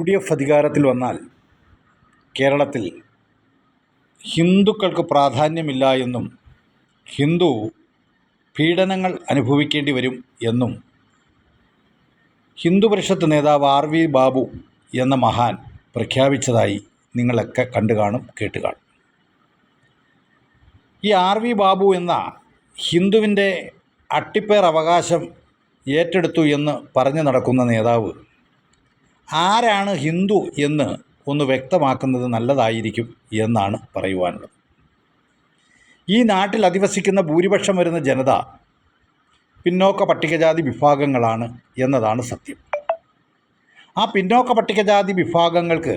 UDF അധികാരത്തിൽ വന്നാൽ കേരളത്തിൽ ഹിന്ദുക്കൾക്ക് പ്രാധാന്യമില്ല എന്നും ഹിന്ദു പീഡനങ്ങൾ അനുഭവിക്കേണ്ടി വരും എന്നും ഹിന്ദു പരിഷത്ത് നേതാവ് RV ബാബു എന്ന മഹാൻ പ്രഖ്യാപിച്ചതായി നിങ്ങളൊക്കെ കണ്ടു കാണും, കേട്ട് കാണും. ഈ RV ബാബു എന്ന ഹിന്ദുവിൻ്റെ അട്ടിപ്പേർ അവകാശം ഏറ്റെടുത്തു എന്ന് പറഞ്ഞു നടക്കുന്ന നേതാവ് ആരാണ് ഹിന്ദു എന്ന് ഒന്ന് വ്യക്തമാക്കുന്നത് നല്ലതായിരിക്കും എന്നാണ് പറയുവാനുള്ളത്. ഈ നാട്ടിൽ അധിവസിക്കുന്ന ഭൂരിപക്ഷം വരുന്ന ജനത പിന്നോക്ക പട്ടികജാതി വിഭാഗങ്ങളാണ് എന്നതാണ് സത്യം. ആ പിന്നോക്ക പട്ടികജാതി വിഭാഗങ്ങൾക്ക്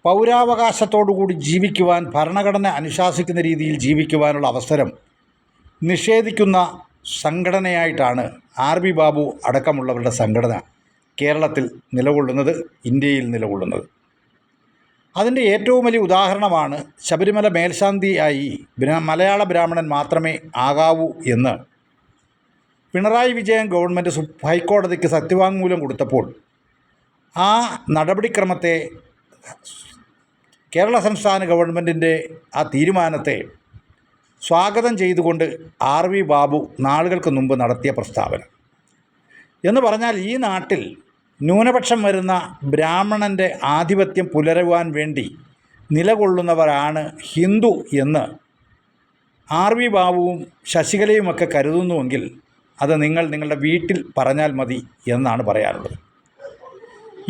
പൗരാവകാശത്തോടുകൂടി ജീവിക്കുവാൻ, ഭരണഘടന അനുശാസിക്കുന്ന രീതിയിൽ ജീവിക്കുവാനുള്ള അവസരം നിഷേധിക്കുന്ന സംഘടനയായിട്ടാണ് RV ബാബു അടക്കമുള്ളവരുടെ സംഘടന കേരളത്തിൽ നിലകൊള്ളുന്നത്, ഇന്ത്യയിൽ നിലകൊള്ളുന്നത്. അതിൻ്റെ ഏറ്റവും വലിയ ഉദാഹരണമാണ് ശബരിമല മേൽശാന്തിയായി മലയാള ബ്രാഹ്മണൻ മാത്രമേ ആകാവൂ എന്ന് പിണറായി വിജയൻ ഗവൺമെൻറ് ഹൈക്കോടതിക്ക് സത്യവാങ്മൂലം കൊടുത്തപ്പോൾ ആ നടപടിക്രമത്തെ, കേരള സംസ്ഥാന ഗവൺമെൻറ്റിൻ്റെ ആ തീരുമാനത്തെ സ്വാഗതം ചെയ്തുകൊണ്ട് RV ബാബു നാളുകൾക്ക് മുമ്പ് നടത്തിയ പ്രസ്താവന എന്ന് പറഞ്ഞാൽ, ഈ നാട്ടിൽ ന്യൂനപക്ഷം വരുന്ന ബ്രാഹ്മണൻ്റെ ആധിപത്യം പുലരുവാൻ വേണ്ടി നിലകൊള്ളുന്നവരാണ് ഹിന്ദു എന്ന് RV ബാബുവും ശശികലയുമൊക്കെ കരുതുന്നുവെങ്കിൽ അത് നിങ്ങളുടെ വീട്ടിൽ പറഞ്ഞാൽ മതി എന്നാണ് പറയാനുള്ളത്.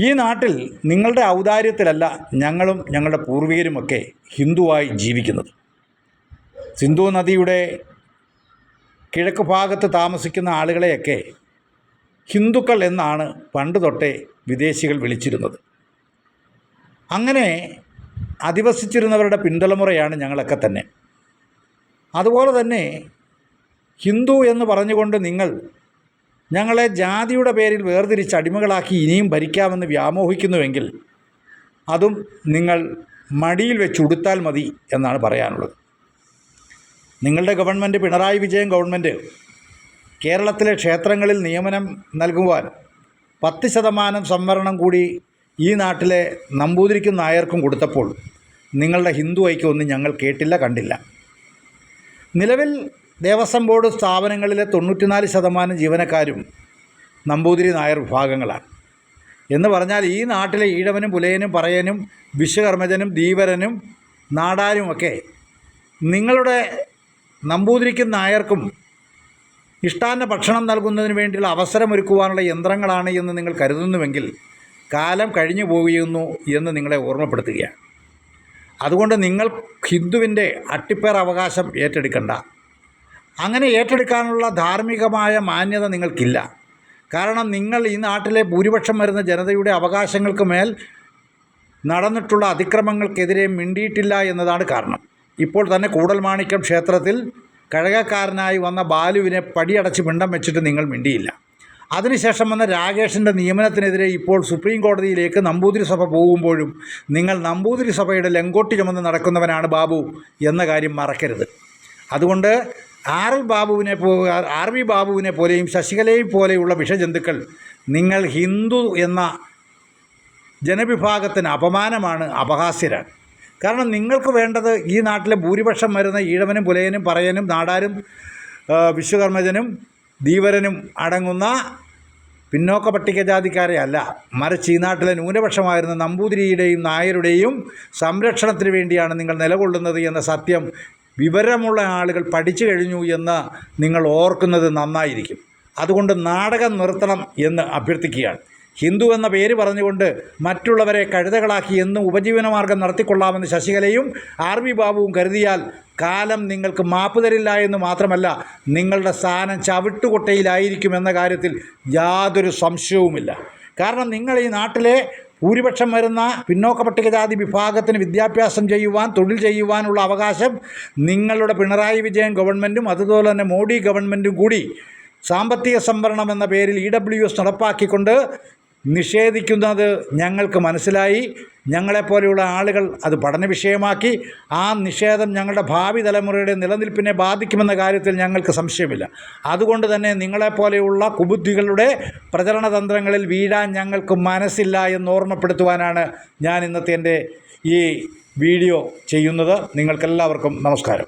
ഈ നാട്ടിൽ നിങ്ങളുടെ ഔദാര്യത്തിലല്ല ഞങ്ങളും ഞങ്ങളുടെ പൂർവികരുമൊക്കെ ഹിന്ദുവായി ജീവിക്കുന്നത്. സിന്ധു നദിയുടെ കിഴക്ക് ഭാഗത്ത് താമസിക്കുന്ന ആളുകളെയൊക്കെ ഹിന്ദുക്കൾ എന്നാണ് പണ്ട് തൊട്ടേ വിദേശികൾ വിളിച്ചിരുന്നത്. അങ്ങനെ അധിവസിച്ചിരുന്നവരുടെ പിന്തലമുറയാണ് ഞങ്ങളൊക്കെ തന്നെ. അതുപോലെ തന്നെ ഹിന്ദു എന്ന് പറഞ്ഞുകൊണ്ട് നിങ്ങൾ ഞങ്ങളെ ജാതിയുടെ പേരിൽ വേർതിരിച്ച് അടിമകളാക്കി ഇനിയും ഭരിക്കാമെന്ന് വ്യാമോഹിക്കുന്നുവെങ്കിൽ അതും നിങ്ങൾ മടിയിൽ വെച്ചുടുത്താൽ മതി എന്നാണ് പറയാനുള്ളത്. നിങ്ങളുടെ ഗവൺമെൻറ്, പിണറായി വിജയൻ ഗവൺമെൻറ് കേരളത്തിലെ ക്ഷേത്രങ്ങളിൽ നിയമനം നൽകുവാൻ 10% സംവരണം കൂടി ഈ നാട്ടിലെ നമ്പൂതിരിക്കും നായർക്കും കൊടുത്തപ്പോൾ നിങ്ങളുടെ ഹിന്ദു ഐക്യമൊന്നും ഞങ്ങൾ കേട്ടില്ല, കണ്ടില്ല. നിലവിൽ ദേവസ്വം ബോർഡ് സ്ഥാപനങ്ങളിലെ 94% ജീവനക്കാരും നമ്പൂതിരി നായർ വിഭാഗങ്ങളാണ്. എന്ന് പറഞ്ഞാൽ ഈ നാട്ടിലെ ഈഴവനും പുലയനും പറയനും വിശ്വകർമ്മജനും ധീവരനും നാടാരുമൊക്കെ നിങ്ങളുടെ നമ്പൂതിരിക്കും നായർക്കും ഇഷ്ടാന്ന ഭക്ഷണം നൽകുന്നതിന് വേണ്ടിയുള്ള അവസരമൊരുക്കുവാനുള്ള യന്ത്രങ്ങളാണ് എന്ന് നിങ്ങൾ കരുതുന്നുവെങ്കിൽ കാലം കഴിഞ്ഞു പോകുന്നു എന്ന് നിങ്ങളെ ഓർമ്മപ്പെടുത്തുകയാണ്. അതുകൊണ്ട് നിങ്ങൾ ഹിന്ദുവിൻ്റെ അട്ടിപ്പേർ അവകാശം ഏറ്റെടുക്കണ്ട. അങ്ങനെ ഏറ്റെടുക്കാനുള്ള ധാർമ്മികമായ മാന്യത നിങ്ങൾക്കില്ല. കാരണം നിങ്ങൾ ഈ നാട്ടിലെ ഭൂരിപക്ഷം വരുന്ന ജനതയുടെ അവകാശങ്ങൾക്ക് മേൽ നടന്നിട്ടുള്ള അതിക്രമങ്ങൾക്കെതിരെ മിണ്ടിയിട്ടില്ല എന്നതാണ് കാരണം. ഇപ്പോൾ തന്നെ കൂടൽമാണിക്യം ക്ഷേത്രത്തിൽ കഴകക്കാരനായി വന്ന ബാലുവിനെ പടിയടച്ച് പിണ്ടം വെച്ചിട്ട് നിങ്ങൾ മിണ്ടിയില്ല. അതിനുശേഷം വന്ന രാകേഷിൻ്റെ നിയമനത്തിനെതിരെ ഇപ്പോൾ സുപ്രീം കോടതിയിലേക്ക് നമ്പൂതിരി സഭ പോകുമ്പോഴും നിങ്ങൾ നമ്പൂതിരി സഭയുടെ ലങ്കോട്ടി ചുമന്ന് നടക്കുന്നവനാണ് ബാബു എന്ന കാര്യം മറക്കരുത്. അതുകൊണ്ട് RV ബാബുവിനെ പോലെയും ശശികലയും പോലെയുള്ള വിഷജന്തുക്കൾ നിങ്ങൾ ഹിന്ദു എന്ന ജനവിഭാഗത്തിന് അപമാനമാണ്, അപഹാസ്യരാണ്. കാരണം നിങ്ങൾക്ക് വേണ്ടത് ഈ നാട്ടിലെ ഭൂരിപക്ഷം വരുന്ന ഈഴവനും പുലയനും പറയനും നാടാരും വിശ്വകർമ്മജനും ധീവരനും അടങ്ങുന്ന പിന്നോക്ക പട്ടികജാതിക്കാരെ അല്ല, മറിച്ച് ഈ നാട്ടിലെ ന്യൂനപക്ഷമായിരുന്ന നമ്പൂതിരിയുടെയും നായരുടെയും സംരക്ഷണത്തിന് വേണ്ടിയാണ് നിങ്ങൾ നിലകൊള്ളുന്നത് എന്ന സത്യം വിവരമുള്ള ആളുകൾ പഠിച്ചു കഴിഞ്ഞു എന്ന് നിങ്ങൾ ഓർക്കുന്നത് നന്നായിരിക്കും. അതുകൊണ്ട് നാടകം നിർത്തണം എന്ന് അഭ്യർത്ഥിക്കുകയാണ്. ഹിന്ദു എന്ന പേര് പറഞ്ഞുകൊണ്ട് മറ്റുള്ളവരെ കഴുതകളാക്കി എന്നും ഉപജീവനമാർഗം നടത്തിക്കൊള്ളാമെന്ന് ശശികലയും RV ബാബുവും കരുതിയാൽ കാലം നിങ്ങൾക്ക് മാപ്പ് തരില്ല എന്ന് മാത്രമല്ല, നിങ്ങളുടെ സ്ഥാനം ചവിട്ടുകൊട്ടയിലായിരിക്കുമെന്ന കാര്യത്തിൽ യാതൊരു സംശയവുമില്ല. കാരണം നിങ്ങൾ ഈ നാട്ടിലെ ഭൂരിപക്ഷം വരുന്ന പിന്നോക്ക പട്ടികജാതി വിഭാഗത്തിന് വിദ്യാഭ്യാസം ചെയ്യുവാൻ, തൊഴിൽ ചെയ്യുവാനുള്ള അവകാശം നിങ്ങളുടെ പിണറായി വിജയൻ ഗവൺമെൻറ്റും അതുപോലെ തന്നെ മോഡി ഗവൺമെൻറ്റും കൂടി സാമ്പത്തിക സംവരണം എന്ന പേരിൽ EWS നടപ്പാക്കിക്കൊണ്ട് നിഷേധിക്കുന്നത് ഞങ്ങൾക്ക് മനസ്സിലായി. ഞങ്ങളെപ്പോലെയുള്ള ആളുകൾ അത് പഠന വിഷയമാക്കി. ആ നിഷേധം ഞങ്ങളുടെ ഭാവി തലമുറയുടെ നിലനിൽപ്പിനെ ബാധിക്കുമെന്ന കാര്യത്തിൽ ഞങ്ങൾക്ക് സംശയമില്ല. അതുകൊണ്ട് തന്നെ നിങ്ങളെപ്പോലെയുള്ള കുബുദ്ധികളുടെ പ്രചരണതന്ത്രങ്ങളിൽ വീഴാൻ ഞങ്ങൾക്ക് മനസ്സില്ല എന്ന് ഓർമ്മപ്പെടുത്തുവാനാണ് ഞാൻ ഇന്നത്തെ എൻ്റെ ഈ വീഡിയോ ചെയ്യുന്നത്. നിങ്ങൾക്കെല്ലാവർക്കും നമസ്കാരം.